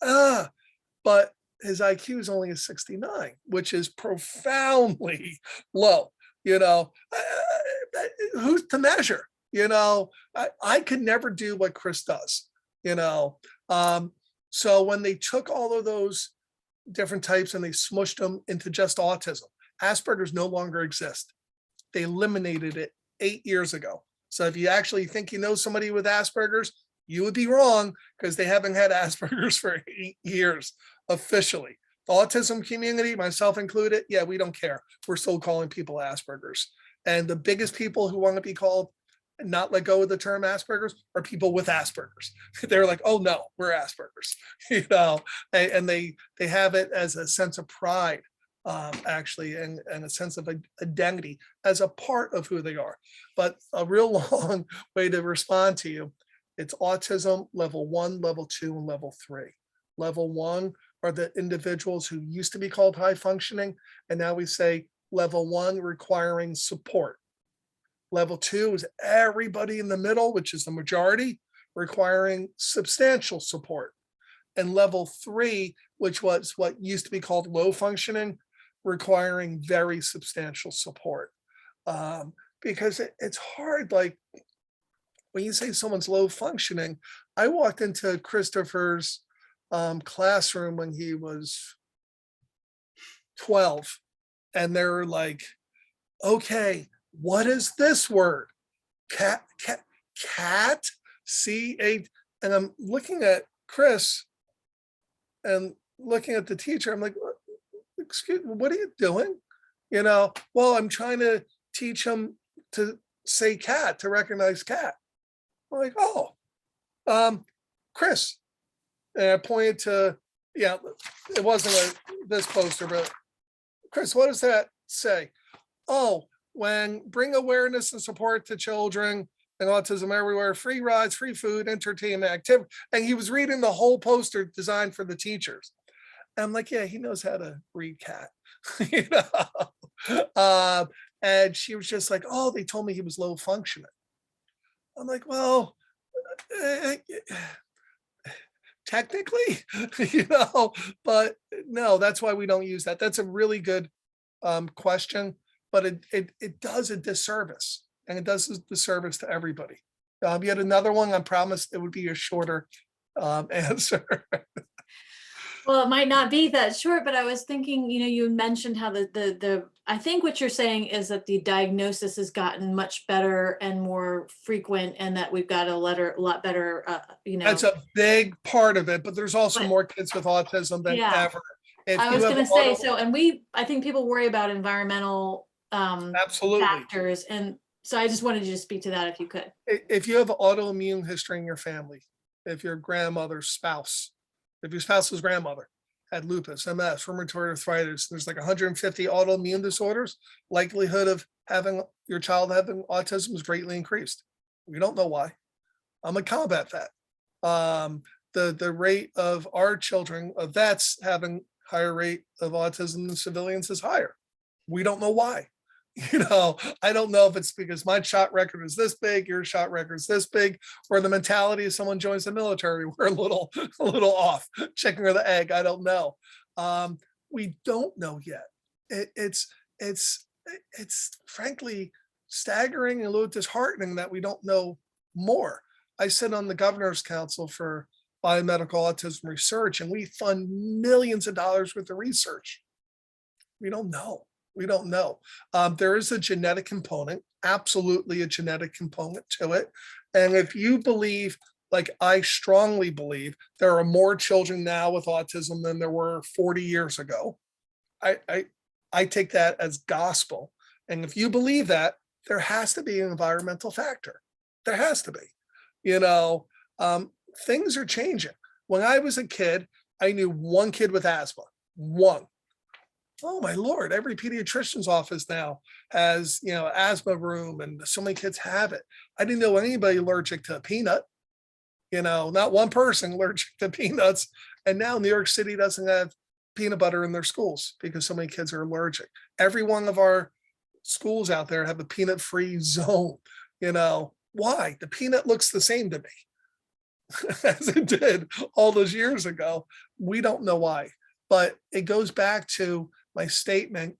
But his IQ is only a 69, which is profoundly low. You know, who's to measure? You know, I could never do what Chris does, you know. So when they took all of those different types and they smushed them into just autism, Asperger's no longer exists. They eliminated it 8 years ago. So if you actually think you know somebody with Asperger's, you would be wrong, because they haven't had Asperger's for 8 years officially. The autism community, myself included, yeah, we don't care. We're still calling people Asperger's. And the biggest people who want to be called and not let go of the term Asperger's are people with Asperger's. They're like, oh no, we're Asperger's, you know, and they have it as a sense of pride, actually, and a sense of identity as a part of who they are. But a real long way to respond to you, it's autism level 1, level 2, and level 3. Level 1 are the individuals who used to be called high functioning, and now we say level 1 requiring support. Level 2 is everybody in the middle, which is the majority, requiring substantial support. And level 3, which was what used to be called low functioning, requiring very substantial support. Because it's hard, like when you say someone's low functioning. I walked into Christopher's classroom when he was 12, and they're like, okay, what is this word? Cat, C-A, and I'm looking at Chris and looking at the teacher. I'm like, excuse me, what are you doing? You know, well, I'm trying to teach him to say cat, to recognize cat. I'm like, oh, Chris. And I pointed to, yeah, it wasn't this poster, but Chris, what does that say? Oh, when bring awareness and support to children and autism everywhere, free rides, free food, entertainment, activity. And he was reading the whole poster designed for the teachers. And I'm like, yeah, he knows how to read cat, you know? And she was just like, oh, they told me he was low functioning. I'm like, well, technically, you know, but no, that's why we don't use that. That's a really good question, but it does a disservice, and it does a disservice to everybody. Yet another one, I promise it would be a shorter answer. Well, it might not be that short, but I was thinking, you know, you mentioned how I think what you're saying is that the diagnosis has gotten much better and more frequent, and that we've got a lot better, you know. That's a big part of it, but there's also more kids with autism than ever. I was going to say, so, and I think people worry about environmental absolutely factors. And so I just wanted you to speak to that if you could. If you have autoimmune history in your family, if your grandmother's spouse, if your spouse's grandmother had lupus, MS, rheumatoid arthritis, there's like 150 autoimmune disorders, likelihood of having your child having autism is greatly increased. We don't know why. I'm gonna combat that. The rate of our children, of vets, having higher rate of autism than civilians is higher. We don't know why. You know, I don't know if it's because my shot record is this big, your shot record is this big, or the mentality of someone joins the military, we're a little off, chicken or the egg. I don't know. We don't know yet. It's frankly staggering and a little disheartening that we don't know more. I sit on the Governor's Council for Biomedical Autism Research, and we fund millions of dollars worth of research. We don't know. We don't know. There is a genetic component, absolutely a genetic component to it. And if you believe, like I strongly believe, there are more children now with autism than there were 40 years ago, I I take that as gospel. And if you believe that, there has to be an environmental factor. There has to be. You know, things are changing. When I was a kid, I knew one kid with asthma. One. Oh my Lord, every pediatrician's office now has, you know, asthma room, and so many kids have it. I didn't know anybody allergic to a peanut, you know, not one person allergic to peanuts. And now New York City doesn't have peanut butter in their schools because so many kids are allergic. Every one of our schools out there have a peanut-free zone. You know, why? The peanut looks the same to me as it did all those years ago. We don't know why, but it goes back to my statement.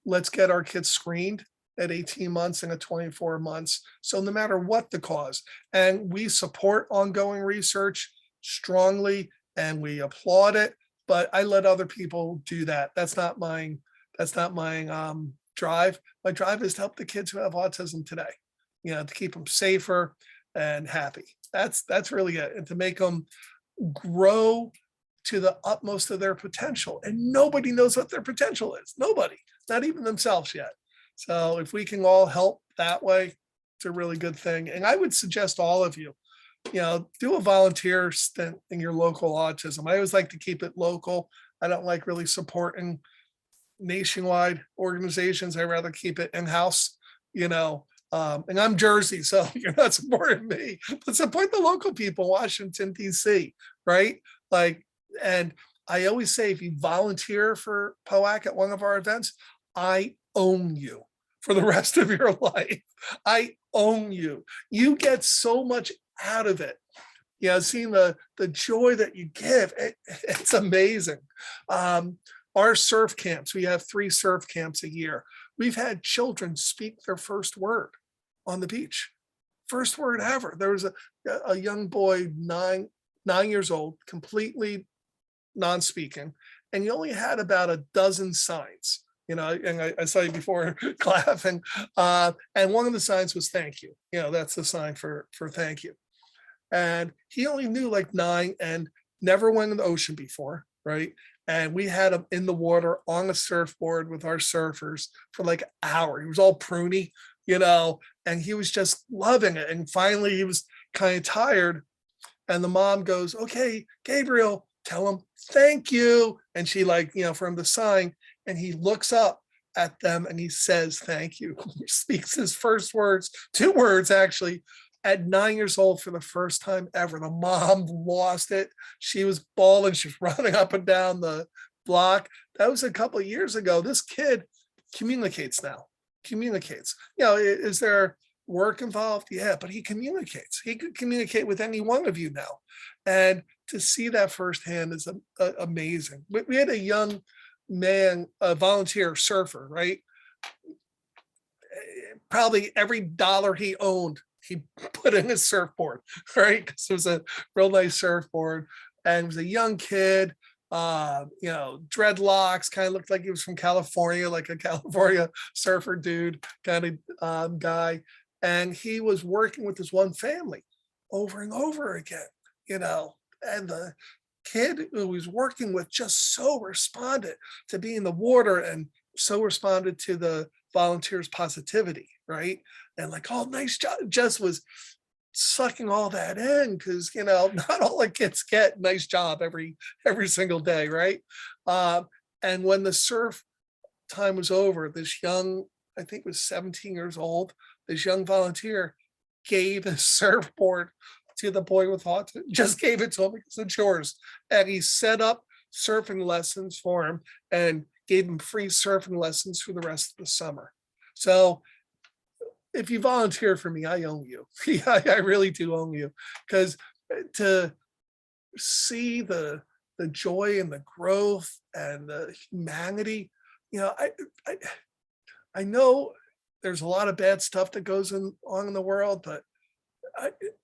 Let's get our kids screened at 18 months and at 24 months. So no matter what the cause, and we support ongoing research strongly and we applaud it, but I let other people do that. That's not my drive. My drive is to help the kids who have autism today, you know, to keep them safer and happy. That's really it. And to make them grow to the utmost of their potential. And nobody knows what their potential is. Nobody, not even themselves yet. So if we can all help that way, it's a really good thing. And I would suggest all of you, you know, do a volunteer stint in your local autism. I always like to keep it local. I don't like really supporting nationwide organizations. I rather keep it in-house, you know. And I'm Jersey, so you're not supporting me, but support the local people, Washington, D.C., right? Like, and I always say, if you volunteer for POAC at one of our events, I own you for the rest of your life. I own you. You get so much out of it. You know, seeing the joy that you give, it's amazing. Our surf camps, we have 3 surf camps a year. We've had children speak their first word on the beach. First word ever. There was a young boy, 9 years old, completely non-speaking, and he only had about a dozen signs, you know, and I saw you before laughing, and one of the signs was thank you. You know, that's the sign for thank you. And he only knew like 9 and never went in the ocean before, right? And we had him in the water on a surfboard with our surfers for like an hour. He was all pruny, you know, and he was just loving it. And finally he was kind of tired. And the mom goes, okay, Gabriel, tell him thank you. And she, like, you know, for him to sign, and he looks up at them and he says thank you. He speaks his first words, 2 words actually, at 9 years old for the first time ever. The mom lost it. She was bawling. She was running up and down the block. That was a couple of years ago. This kid communicates now. Communicates. You know, is there work involved? Yeah, but he communicates. He could communicate with any one of you now. And to see that firsthand is amazing. We had a young man, a volunteer surfer, right? Probably every dollar he owned, he put in his surfboard, right? Because it was a real nice surfboard. And it was a young kid, you know, dreadlocks, kind of looked like he was from California, like a California surfer dude kind of guy. And he was working with this one family over and over again, you know, and the kid who he was working with just so responded to being in the water and so responded to the volunteers' positivity, right? And like, oh, nice job. Just was sucking all that in because, you know, not all the kids get nice job every single day, right? And when the surf time was over, this young, I think it was 17 years old, this young volunteer gave his surfboard to the boy with autism, just gave it to him because it's yours. And he set up surfing lessons for him and gave him free surfing lessons for the rest of the summer. So if you volunteer for me, I own you. I really do own you, because to see the joy and the growth and the humanity, you know, I know there's a lot of bad stuff that goes on in the world, but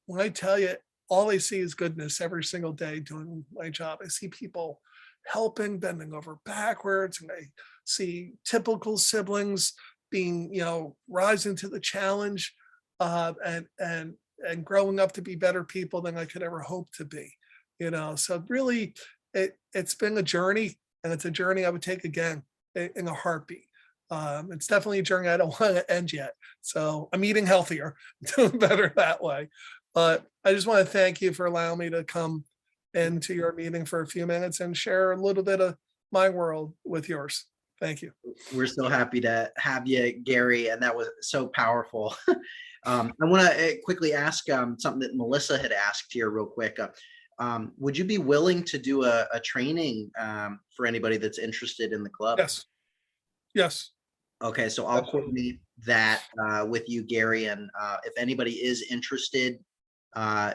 when I tell you, all I see is goodness every single day doing my job. I see people helping, bending over backwards, and I see typical siblings being, you know, rising to the challenge, and growing up to be better people than I could ever hope to be, you know. So really, it's been a journey, and it's a journey I would take again. in a heartbeat. It's definitely a journey I don't want to end yet. So I'm eating healthier, doing better that way. But I just want to thank you for allowing me to come into your meeting for a few minutes and share a little bit of my world with yours. Thank you. We're so happy to have you, Gary, and that was so powerful. I want to quickly ask something that Melissa had asked here real quick. Would you be willing to do a training for anybody that's interested in the club? Yes. Yes. Okay, so I'll Absolutely. coordinate that with you, Gary, and if anybody is interested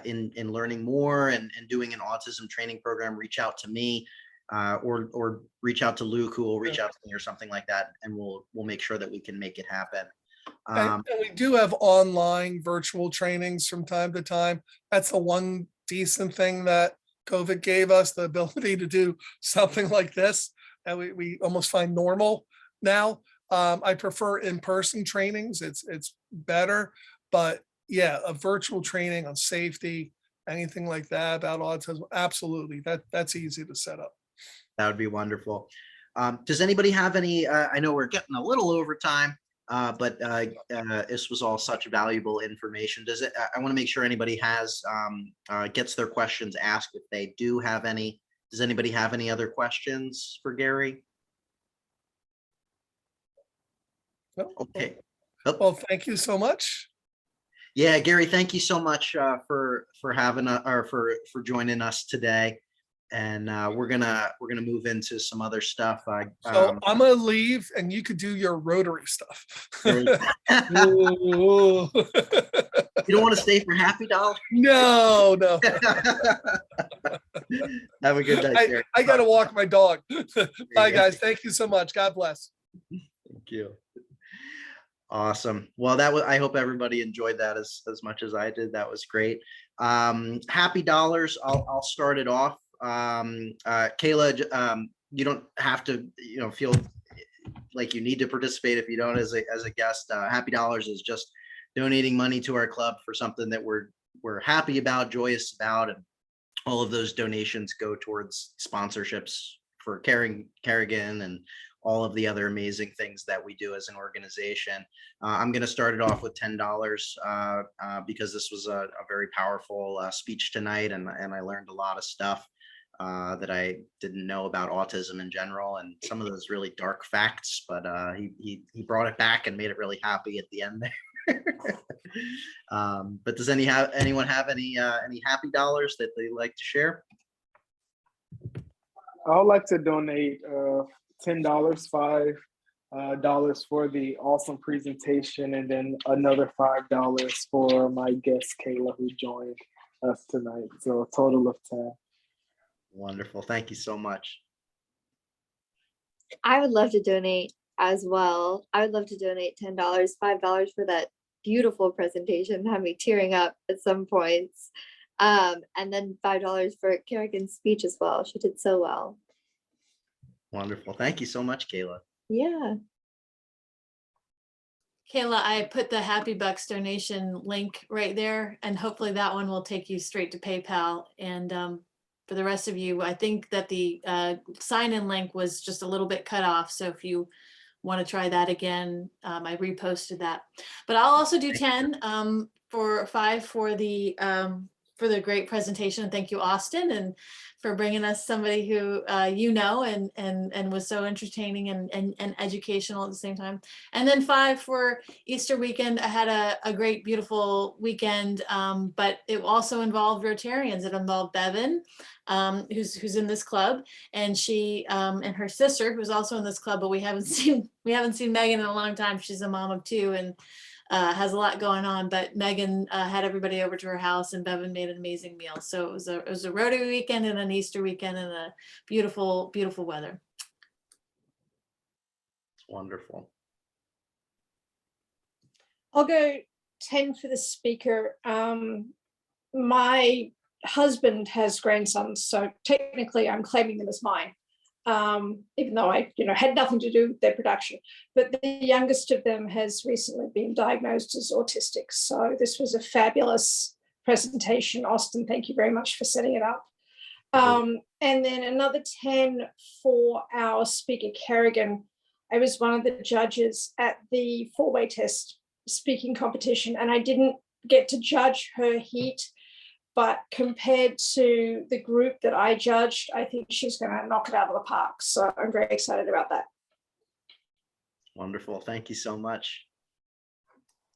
in learning more and doing an autism training program, reach out to me or reach out to Luke, who will reach out to me or something like that, and we'll make sure that we can make it happen. And we do have online virtual trainings from time to time. That's the one decent thing that COVID gave us, the ability to do something like this that we almost find normal now. I prefer in-person trainings. It's better, but yeah, a virtual training on safety, anything like that about autism, absolutely. That's easy to set up. That would be wonderful. Does anybody have any, I know we're getting a little over time, but this was all such valuable information. I want to make sure anybody has, gets their questions asked if they do have any. Does anybody have any other questions for Gary? Okay. Well, thank you so much. Yeah, Gary, thank you so much for having or for joining us today. And we're gonna move into some other stuff. So I'm gonna leave, and you could do your Rotary stuff. You don't want to stay for Happy Dollar? No. Have a good night, Gary. I gotta walk my dog. Bye, guys. Thank you so much. God bless. Thank you. Awesome. Well, I hope everybody enjoyed that as much as I did. That was great. Happy Dollars. I'll start it off. Kayla, you don't have to, feel like you need to participate if you don't as a guest. Happy Dollars is just donating money to our club for something that we're happy about, joyous about, and all of those donations go towards sponsorships for Kerrigan and all of the other amazing things that we do as an organization. I'm going to start it off with $10 because this was a very powerful speech tonight, and I learned a lot of stuff that I didn't know about autism in general, and some of those really dark facts, but he brought it back and made it really happy at the end there. But does anyone have any Happy Dollars that they'd like to share? I would like to donate $10, $5 for the awesome presentation, and then another $5 for my guest Kayla, who joined us tonight. So a total of 10. Wonderful. Thank you so much. I would love to donate as well. I would love to donate $10, $5 for that beautiful presentation, had me tearing up at some points. And then $5 for Kerrigan's speech as well. She did so well. Wonderful. Thank you so much, Kayla. Yeah. Kayla, I put the Happy Bucks donation link right there, and hopefully that one will take you straight to PayPal. And for the rest of you, I think that the sign-in link was just a little bit cut off. So if you want to try that again, I reposted that. But I'll also do 10 for 5 for the great presentation. And thank you, Austin, and for bringing us somebody who and was so entertaining and educational at the same time. And then 5 for Easter weekend. I had a great, beautiful weekend, but it also involved Rotarians. It involved Bevan, who's in this club, and she and her sister, who's also in this club, but we haven't seen Megan in a long time. She's a mom of 2 and has a lot going on, but Megan had everybody over to her house, and Bevan made an amazing meal. So it was a Rotary weekend and an Easter weekend and a beautiful, beautiful weather. It's wonderful. I'll go 10 for the speaker. My husband has grandsons, so technically I'm claiming them as mine. Even though I, had nothing to do with their production. But the youngest of them has recently been diagnosed as autistic. So this was a fabulous presentation. Austin, thank you very much for setting it up. And then another 10 for our speaker, Kerrigan. I was one of the judges at the 4-way test speaking competition, and I didn't get to judge her heat, but compared to the group that I judged, I think she's going to knock it out of the park. So I'm very excited about that. Wonderful. Thank you so much.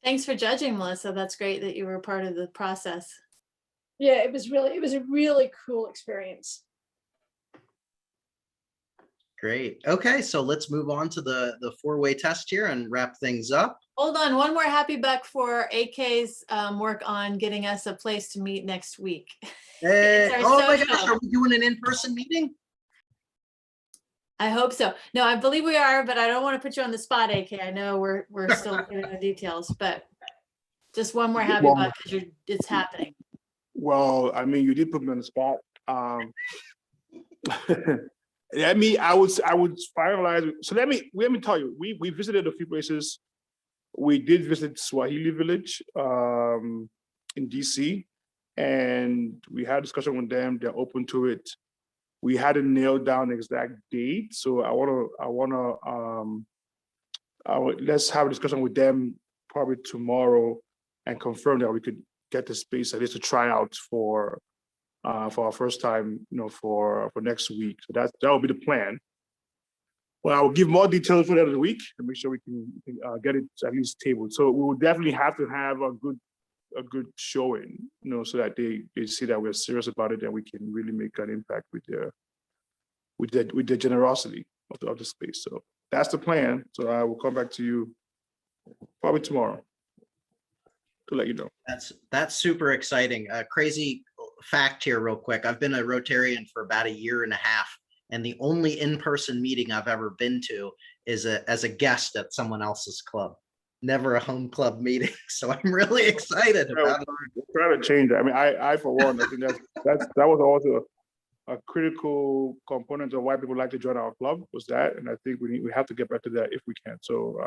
Thanks for judging, Melissa. That's great that you were part of the process. Yeah, it was a really cool experience. Great. Okay, so let's move on to the 4-way test here and wrap things up. Hold on, one more happy buck for AK's work on getting us a place to meet next week. It's our Oh my social. gosh, are we doing an in-person meeting? I hope so. No, I believe we are, but I don't want to put you on the spot, AK. I know we're still getting the details, but just one more happy buck because it's happening. Well, I mean, you did put me on the spot. I would finalize. So let me tell you, we visited a few places. We did visit Swahili Village in DC, and we had a discussion with them. They're open to it. We hadn't nailed down the exact date, so let's have a discussion with them probably tomorrow and confirm that we could get the space at least to try out for our first time, for next week. So that will be the plan. Well, I will give more details for the end of the week and make sure we can get it at least tabled. So we will definitely have to have a good showing, so that they see that we're serious about it and we can really make an impact with the generosity of the space. So that's the plan. So I will come back to you probably tomorrow to let you know. That's super exciting. Crazy fact here real quick. I've been a Rotarian for about 1.5 years, and the only in-person meeting I've ever been to is as a guest at someone else's club. Never a home club meeting. So I'm really excited about it. We're trying to change that. I mean, I for one, I think that was also a critical component of why people like to join our club was that, and I think we have to get back to that if we can. So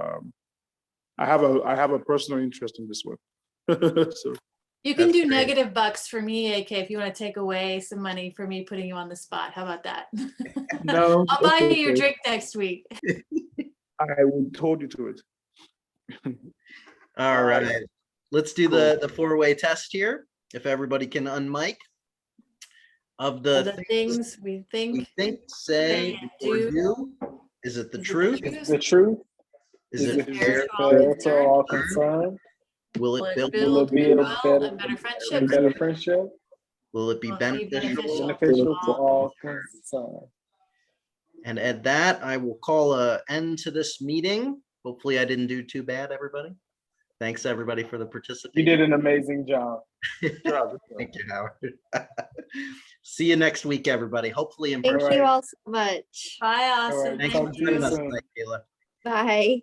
I have a personal interest in this one. So You can do great. negative bucks for me, AK, if you want to take away some money for me putting you on the spot. How about that? no, I'll buy okay. you your drink next week. I would hold you to it. All right. Let's do the 4-way test here. If everybody can unmic. Of The the things we think. say, or do. Is it the truth? The truth. Is it fair fair? to to all concerned? Will it build? Will it build goodwill and better friendship? better friendship? Will it be Will it be beneficial? Beneficial to all concerned. And at that, I will call an end to this meeting. Hopefully I didn't do too bad, everybody. Thanks, everybody, for the You participation. did an amazing job. Thank you, Howard. See you next week, everybody. Hopefully in Thank person. you all so much. Bye, Austin. All right, Thanks talk for to you joining us soon. tonight, Kayla. Bye.